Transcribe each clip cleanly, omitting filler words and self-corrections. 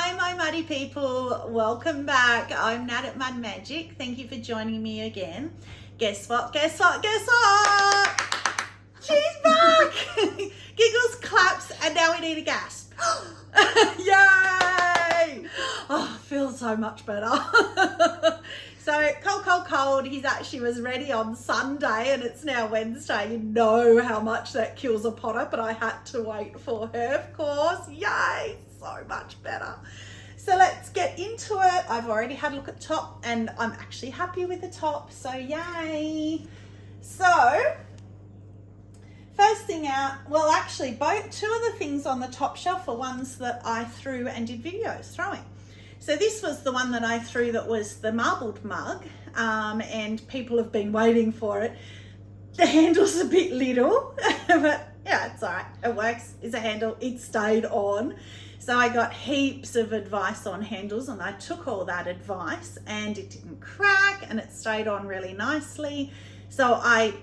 Hi, my muddy people. Welcome back. I'm Nat at Mud Magic. Thank you for joining me again. Guess what? Guess what? Guess what? She's back. Giggles, claps, and now we need a gasp. Yay! Oh, feels so much better. So cold. He actually was ready on Sunday and it's now Wednesday. You know how much that kills a potter, but I had to wait for her, of course. Yay, so much better. So let's get into it. I've already had a look at the top and I'm actually happy with the top, so yay. So first thing out, well actually two of the things on the top shelf are ones that I threw and did videos throwing. So this was the one that I threw that was the marbled mug, and people have been waiting for it. The handle's a bit little, but yeah, it's all right. It works. It's a handle. It stayed on. So I got heaps of advice on handles and I took all that advice and it didn't crack and it stayed on really nicely. So I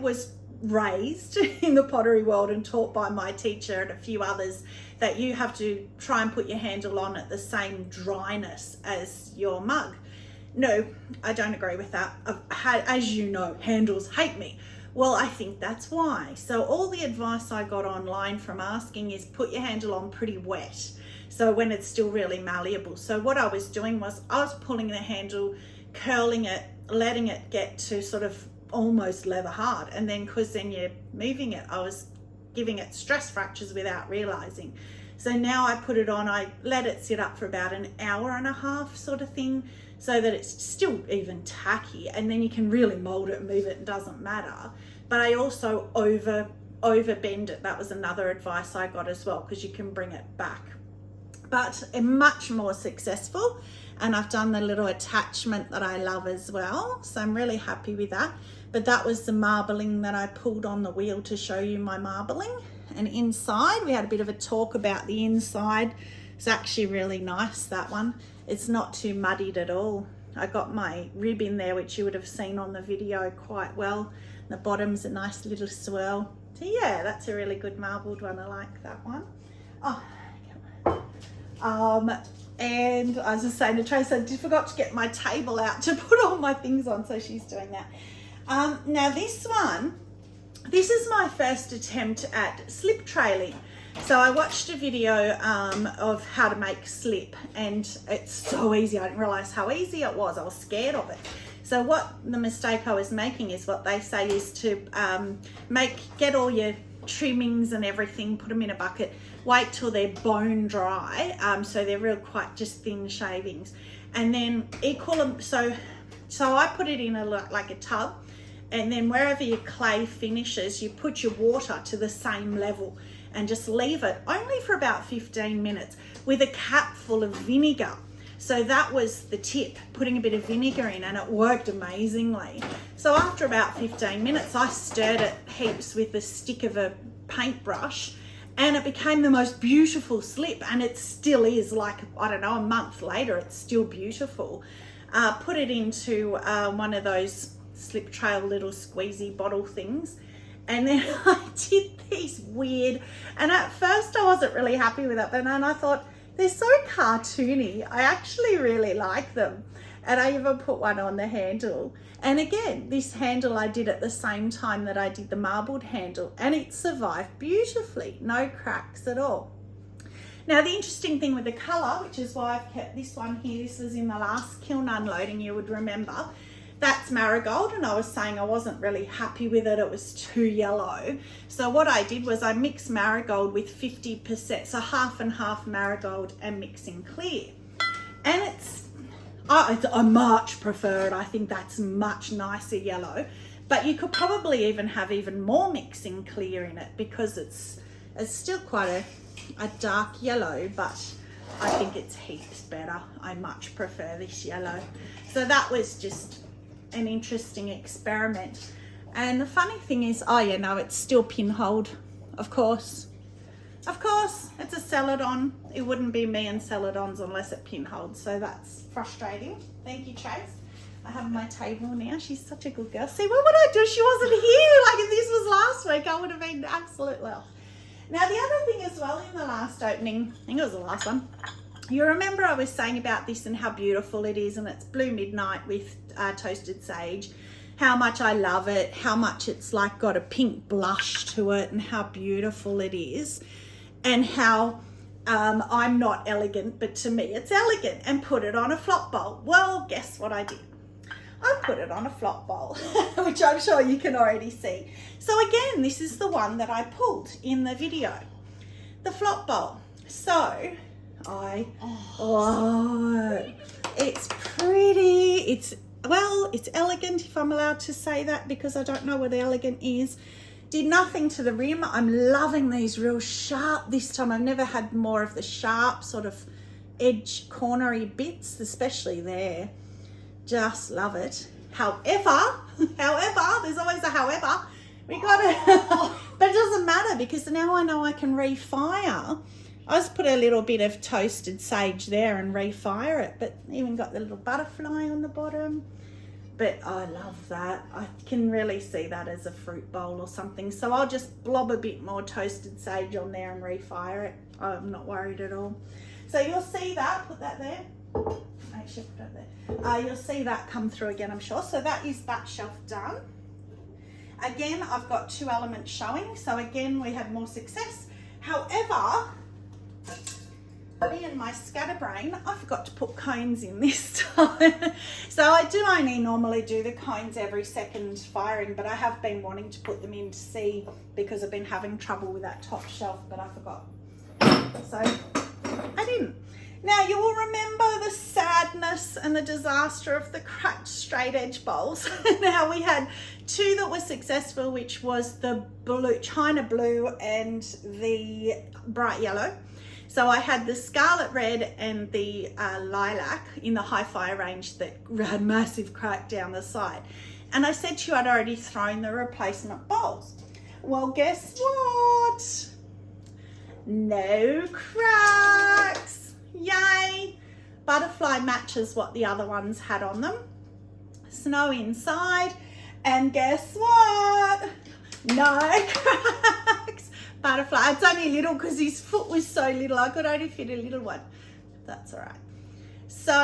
was raised in the pottery world and taught by my teacher and a few others that you have to try and put your handle on at the same dryness as your mug. No, I don't agree with that. As you know, handles hate me. Well, I think that's why. So all the advice I got online from asking is put your handle on pretty wet. So when it's still really malleable. So what I was doing was I was pulling the handle, curling it, letting it get to sort of almost leather hard, and then because then you're moving it, I was giving it stress fractures without realizing. So now I put it on, I let it sit up for about an hour and a half sort of thing, so that it's still even tacky, and then you can really mold it and move it, it doesn't matter. But I also over bend it. That was another advice I got as well, because you can bring it back. But much more successful, and I've done the little attachment that I love as well, so I'm really happy with that. But that was the marbling that I pulled on the wheel to show you my marbling. And inside, we had a bit of a talk about the inside. It's actually really nice, that one. It's not too muddied at all. I got my rib in there, which you would have seen on the video quite well. The bottom's a nice little swirl. So yeah, that's a really good marbled one. I like that one. Oh, and I was just saying to Trace, I forgot to get my table out to put all my things on, so she's doing that. Now this one, this is my first attempt at slip trailing. So I watched a video of how to make slip, and it's so easy. I didn't realize how easy it was. I was scared of it. So what the mistake I was making is what they say is to get all your trimmings and everything, put them in a bucket, wait till they're bone dry, so they're real quite just thin shavings, and then equal them. So I put it in like a tub, and then wherever your clay finishes, you put your water to the same level and just leave it only for about 15 minutes with a cap full of vinegar. So that was the tip, putting a bit of vinegar in, and it worked amazingly. So after about 15 minutes, I stirred it heaps with the stick of a paintbrush, and it became the most beautiful slip, and it still is, like, I don't know, a month later, it's still beautiful. Put it into one of those slip trail little squeezy bottle things, and then I did these weird, and at first I wasn't really happy with it, but then I thought, they're so cartoony. I actually really like them. And I even put one on the handle. And again, this handle I did at the same time that I did the marbled handle, and it survived beautifully. No cracks at all. Now, the interesting thing with the color, which is why I've kept this one here, this was in the last kiln unloading, you would remember, that's marigold, and I was saying I wasn't really happy with it. It was too yellow. So what I did was I mixed marigold with 50%, so half and half marigold and mixing clear. And I much prefer it. I think that's much nicer yellow. But you could probably even have even more mixing clear in it, because it's still quite a dark yellow, but I think it's heaps better. I much prefer this yellow. So that was just an interesting experiment. And the funny thing is, oh yeah, no, it's still pinholed, of course, it's a celadon. It wouldn't be me and celadons unless it pinholed, so that's frustrating. Thank you, Chase. I have my table now. She's such a good girl. See, what would I do? She wasn't here. Like, if this was last week, I would have been absolute well. Now the other thing as well in the last opening, I think it was the last one, you remember I was saying about this and how beautiful it is, and it's Blue Midnight with toasted sage, how much I love it, how much it's like got a pink blush to it and how beautiful it is, and how I'm not elegant, but to me it's elegant, and put it on a flop bowl. Well, guess what I did? I put it on a flop bowl, which I'm sure you can already see. So again, this is the one that I pulled in the video, the flop bowl. So it's pretty. It's elegant, if I'm allowed to say that, because I don't know what elegant is. Did nothing to the rim. I'm loving these real sharp this time. I've never had more of the sharp sort of edge cornery bits, especially there. Just love it. However, there's always a however. We got it, but it doesn't matter because now I know I can refire. I just put a little bit of toasted sage there and refire it, but even got the little butterfly on the bottom. But I love that. I can really see that as a fruit bowl or something. So I'll just blob a bit more toasted sage on there and refire it. I'm not worried at all. So you'll see that, put that there. Actually put it there. You'll see that come through again, I'm sure. So that is that shelf done. Again, I've got 2 elements showing. So again, we have more success. However, me and my scatterbrain, I forgot to put cones in this time. So I do only normally do the cones every second firing, but I have been wanting to put them in to see because I've been having trouble with that top shelf, but I forgot. So I didn't. Now you will remember the sadness and the disaster of the cracked straight edge bowls. Now we had 2 that were successful, which was the blue, China blue and the bright yellow. So I had the scarlet red and the lilac in the hi-fi range that had massive crack down the side. And I said to you I'd already thrown the replacement bowls. Well, guess what? No cracks. Yay. Butterfly matches what the other ones had on them. Snow inside. And guess what? No cracks. Butterfly. It's only little because his foot was so little. I could only fit a little one. That's all right. So,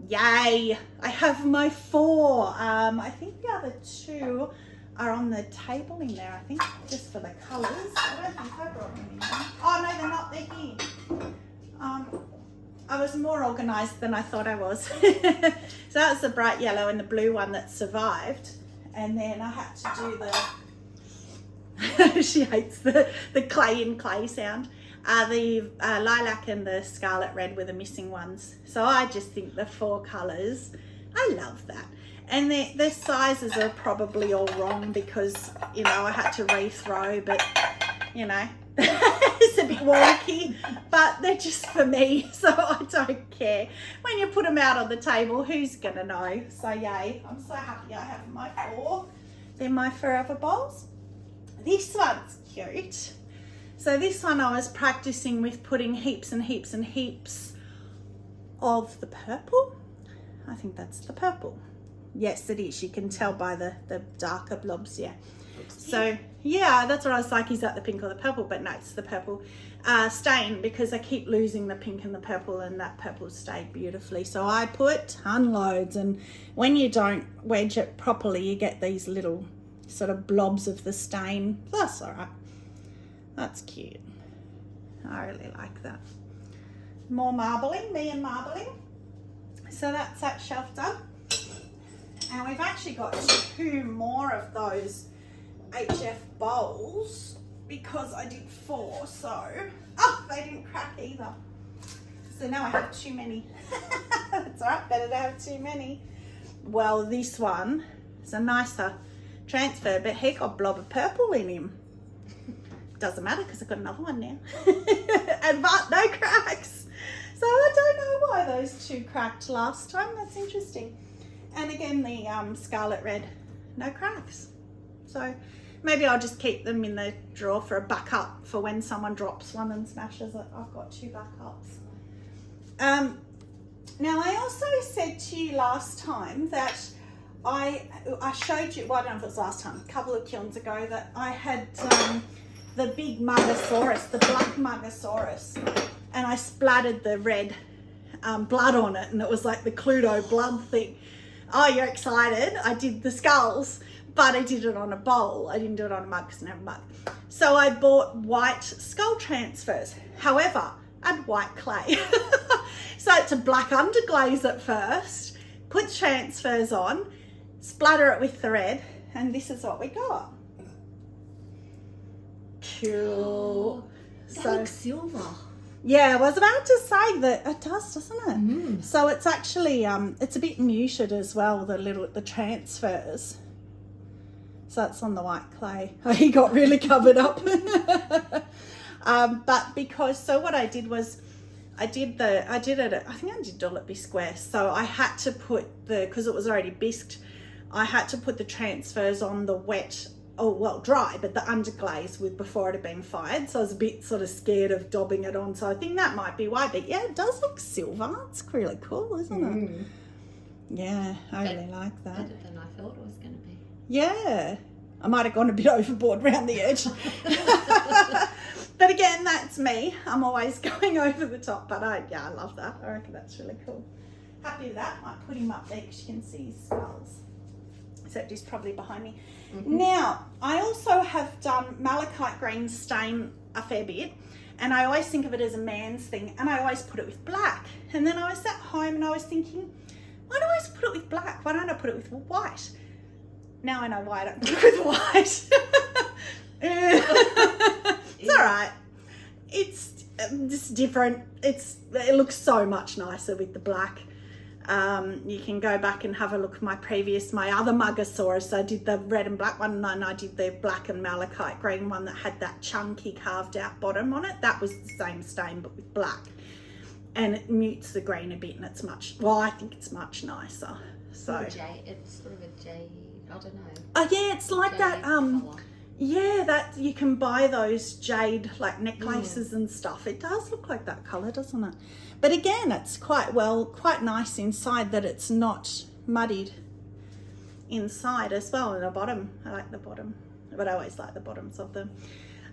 yay. I have my 4. I think the other 2 are on the table in there, I think, just for the colours. I don't think I brought them in. Oh, no, they're not. They're here. I was more organised than I thought I was. So that was the bright yellow and the blue one that survived. And then I had to do the... she hates the clay in clay sound. The lilac and the scarlet red were the missing ones. So I just think the 4 colours, I love that. And their sizes are probably all wrong because, you know, I had to rethrow, but, you know, it's a bit wonky, but they're just for me, so I don't care. When you put them out on the table, who's going to know? So, yay. I'm so happy I have my 4. They're my forever bowls. This one's cute. So this one I was practicing with putting heaps and heaps and heaps of the purple. I think that's the purple. Yes, it is. You can tell by the darker blobs, yeah. So, yeah, that's what I was like. Is that the pink or the purple? But no, it's the purple stain because I keep losing the pink and the purple, and that purple stayed beautifully. So I put ton loads, and when you don't wedge it properly, you get these little sort of blobs of the stain. That's all right. That's cute. I really like that. More marbling, me and marbling. So that's that shelf done. And we've actually got 2 more of those HF bowls because I did 4, so they didn't crack either. So now I have too many. That's all right, better to have too many. Well, this one is a nicer transfer, but he got a blob of purple in him. Doesn't matter because I've got another one now. But no cracks. So I don't know why those 2 cracked last time. That's interesting. And again, the scarlet red, no cracks. So maybe I'll just keep them in the drawer for a backup for when someone drops one and smashes it. I've got 2 backups. Now I also said to you last time that I showed you, well, I don't know if it was last time, a couple of kilns ago, that I had the big Mugosaurus, the black Mugosaurus, and I splattered the red blood on it, and it was like the Cluedo blood thing. Oh, you're excited. I did the skulls, but I did it on a bowl. I didn't do it on a mug because I didn't have a mug. So I bought white skull transfers. However, I had white clay. So it's a black underglaze at first, put transfers on, splatter it with the red, and this is what we got. Cool. That looks silver. Yeah, I was about to say that it does, doesn't it? So it's actually it's a bit muted as well, the transfers. So that's on the white clay. Oh, he got really covered up. But so what I did was I think I did Dollop Bisquare. So I had to put because it was already bisqued, I had to put the transfers on the wet, dry, but the underglaze before it had been fired. So I was a bit sort of scared of daubing it on. So I think that might be why. But yeah, it does look silver. It's really cool, isn't it? Yeah, I really like that. Better than I thought it was going to be. Yeah, I might have gone a bit overboard around the edge. But again, that's me. I'm always going over the top, but I love that. I reckon that's really cool. Happy with that. Might put him up there because you can see his skulls. Except he's probably behind me. Now, I also have done malachite green stain a fair bit, and I always think of it as a man's thing, and I always put it with black. And then I was at home and I was thinking, why do I always put it with black? Why don't I put it with white? Now I know why I don't put it with white. It's all right. It's just different. It looks so much nicer with the black. You can go back and have a look at my other Mugosaurus. I did the red and black one, and then I did the black and malachite green one that had that chunky carved out bottom on it. That was the same stain but with black, and it mutes the green a bit, and it's I think it's much nicer. So it's sort of a jade, I don't know. Oh yeah, it's like that colour. Yeah, that you can buy those jade like necklaces and stuff. It does look like that colour, doesn't it? But again, it's quite nice inside that it's not muddied inside as well. And the bottom, I like the bottom, but I always like the bottoms of them.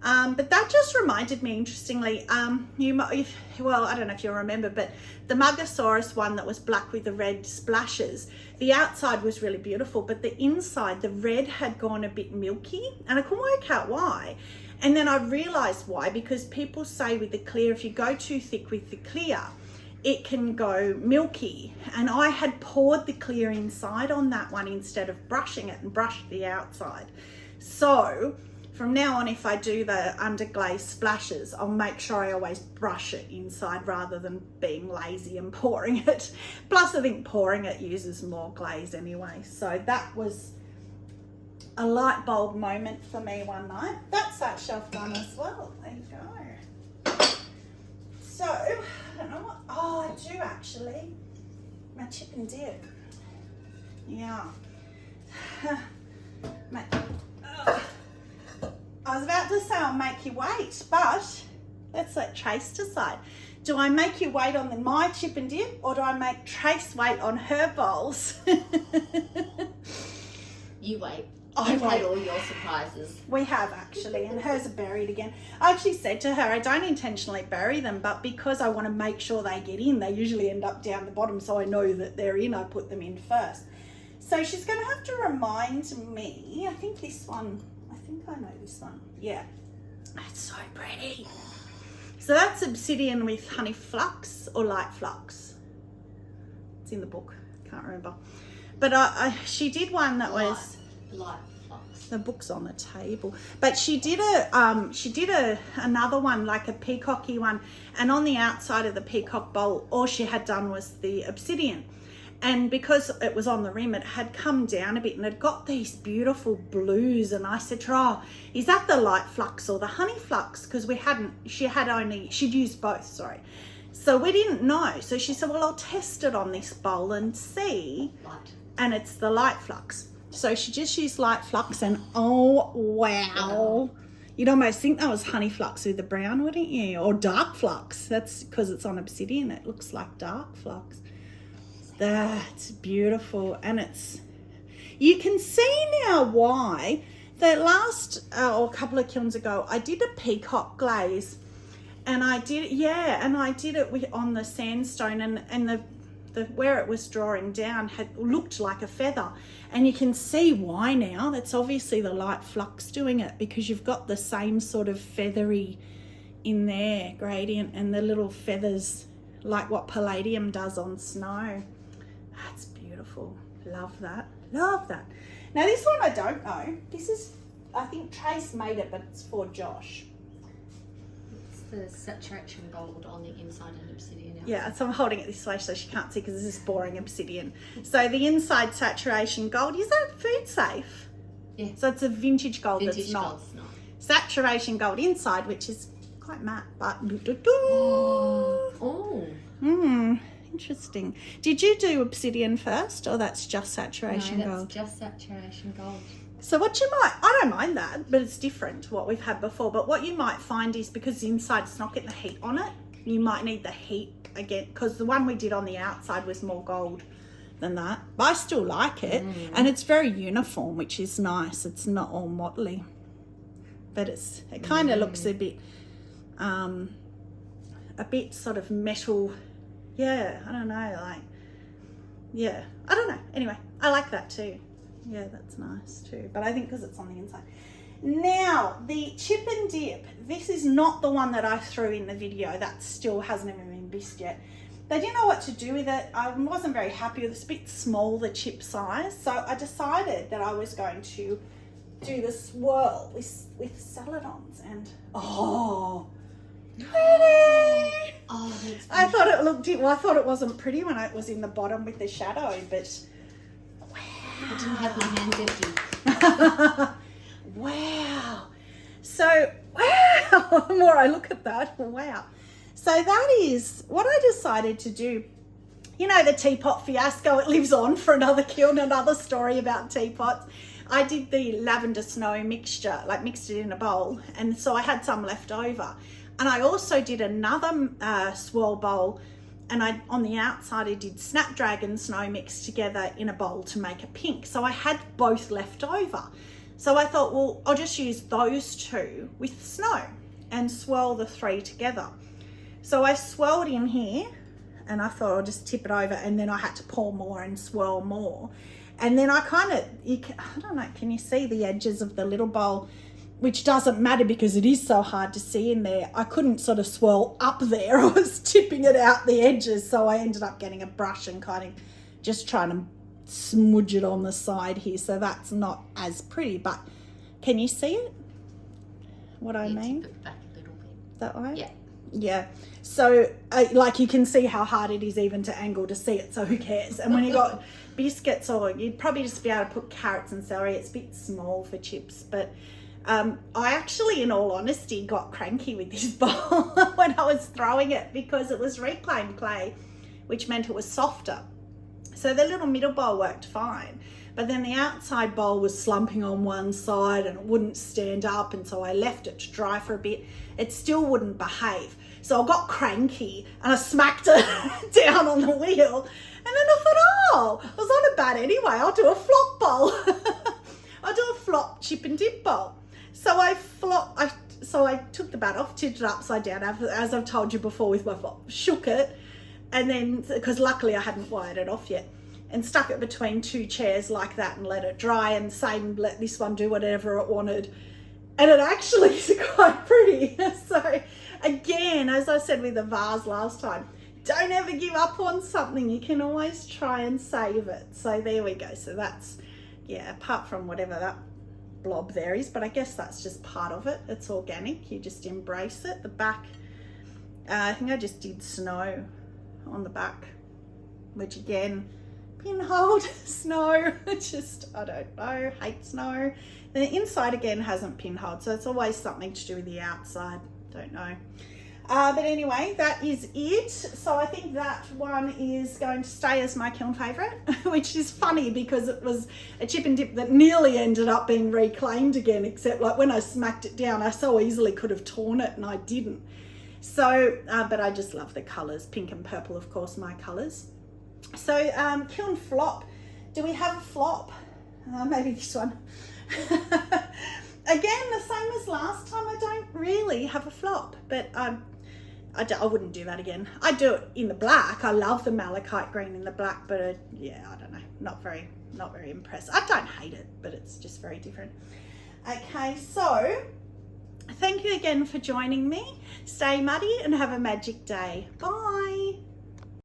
But that just reminded me, interestingly, I don't know if you'll remember, but the Mugosaurus one that was black with the red splashes, the outside was really beautiful, but the inside, the red had gone a bit milky, and I couldn't work out why. And then I realised why, because people say with the clear, if you go too thick with the clear, it can go milky. And I had poured the clear inside on that one instead of brushing it, and brushed the outside. So from now on, if I do the underglaze splashes, I'll make sure I always brush it inside rather than being lazy and pouring it. Plus, I think pouring it uses more glaze anyway. So that was a light bulb moment for me one night. That's that shelf done as well. There you go. So, I don't know what... Oh, I do actually. My chip and dip. Yeah. I was about to say I'll make you wait, but let's let Trace decide. Do I make you wait on my chip and dip, or do I make Trace wait on her bowls? You wait. I've had all your surprises. We have actually, and hers are buried again. I actually said to her, I don't intentionally bury them, but because I want to make sure they get in, they usually end up down the bottom, so I know that they're in, I put them in first. So she's going to have to remind me. I think I know this one. Yeah. It's so pretty. So that's obsidian with honey flux or light flux. It's in the book. Can't remember. But she did one that was light flux. The book's on the table. But she did another one, like a peacocky one, and on the outside of the peacock bowl, all she had done was the obsidian. And because it was on the rim, it had come down a bit and it got these beautiful blues. And I said to her, oh, is that the light flux or the honey flux? Because she'd used both, sorry. So we didn't know. So she said, well, I'll test it on this bowl and see. Light. And it's the light flux. So she just used light flux, and oh, wow. You'd almost think that was honey flux with the brown, wouldn't you? Or dark flux. That's because it's on obsidian. It looks like dark flux. That's beautiful. And you can see now why The last or couple of kilns ago, I did a peacock glaze, and I did it on the sandstone, and the where it was drawing down had looked like a feather, and you can see why now. That's obviously the light flux doing it, because you've got the same sort of feathery in there gradient and the little feathers like what palladium does on snow. That's beautiful. Love that. Love that. Now this one I don't know. This is, I think Trace made it, but it's for Josh. It's the saturation gold on the inside and obsidian outside. Yeah, so I'm holding it this way so she can't see because this is boring obsidian. So the inside saturation gold, is that food safe? Yeah. So it's a vintage gold Vintage that's not. gold's not. Saturation gold inside, which is quite matte, but Oh. Interesting. Did you do obsidian first, or that's just saturation No, that's gold? just saturation gold. So what you might, I don't mind that, but it's different to what we've had before. But what you might find is, because the inside's not getting the heat on it, you might need the heat again, because the one we did on the outside was more gold than that. But I still like it, and it's very uniform, which is nice. It's not all mottly, but it kind of looks a bit sort of metal. Yeah, I don't know, like, yeah, I don't know. Anyway, I like that too. Yeah, that's nice too. But I think because it's on the inside. Now, the chip and dip. This is not the one that I threw in the video. That still hasn't even been bisqued yet. They didn't know what to do with it. I wasn't very happy with it. It's a bit small, the chip size. So I decided that I was going to do the swirl with celadons. And, oh, pretty. Oh, that's I thought it looked, well, I thought it wasn't pretty when it was in the bottom with the shadow, but I didn't have my hands empty. wow. So, wow, the more I look at that, wow. So that is what I decided to do. You know, the teapot fiasco, it lives on for another kiln, another story about teapots. I did the lavender snow mixture, like mixed it in a bowl, and so I had some left over. And I also did another swirl bowl, and on the outside I did snapdragon snow mixed together in a bowl to make a pink. So I had both left over. So I thought, well, I'll just use those two with snow and swirl the three together. So I swirled in here, and I thought I'll just tip it over, and then I had to pour more and swirl more. And then I kind of, I don't know, can you see the edges of the little bowl? Which doesn't matter because it is so hard to see in there. I couldn't sort of swirl up there. I was tipping it out the edges. So I ended up getting a brush and kind of just trying to smudge it on the side here. So that's not as pretty, but can you see it? What I mean? Tip it back a little bit. That way? Yeah. Yeah. So like you can see how hard it is even to angle to see it. So who cares? And when you got biscuits, or you'd probably just be able to put carrots and celery. It's a bit small for chips, but I actually, in all honesty, got cranky with this bowl when I was throwing it, because it was reclaimed clay, which meant it was softer. So the little middle bowl worked fine, but then the outside bowl was slumping on one side and it wouldn't stand up, and so I left it to dry for a bit. It still wouldn't behave. So I got cranky and I smacked it down on the wheel, and then I thought, oh, I was on a bat anyway, I'll do a flop bowl. I'll do a flop chip and dip bowl. So I took the bat off, tipped it upside down, as I've told you before with my flop, shook it, and then, because luckily I hadn't wired it off yet, and stuck it between two chairs like that and let it dry, and let this one do whatever it wanted. And it actually is quite pretty. So again, as I said with the vase last time, don't ever give up on something. You can always try and save it. So there we go. So that's, yeah, apart from whatever that blob there is, but I guess that's just part of it. It's organic. You just embrace it. The back, I think I just did snow on the back, which again, pinholed snow. Just, I don't know, hate snow. The inside again hasn't pinholed, so it's always something to do with the outside. Don't know. But anyway, that is it. So I think that one is going to stay as my kiln favourite, which is funny because it was a chip and dip that nearly ended up being reclaimed again, except like when I smacked it down, I so easily could have torn it and I didn't. So, but I just love the colours, pink and purple, of course, my colours. So kiln flop. Do we have a flop? Maybe this one. Again, the same as last time, I don't really have a flop, but I wouldn't do that again. I do it in the black. I love the malachite green in the black, but yeah, I don't know, not very impressed. I don't hate it, but it's just very different. Okay, so thank you again for joining me. Stay muddy and have a magic day. Bye.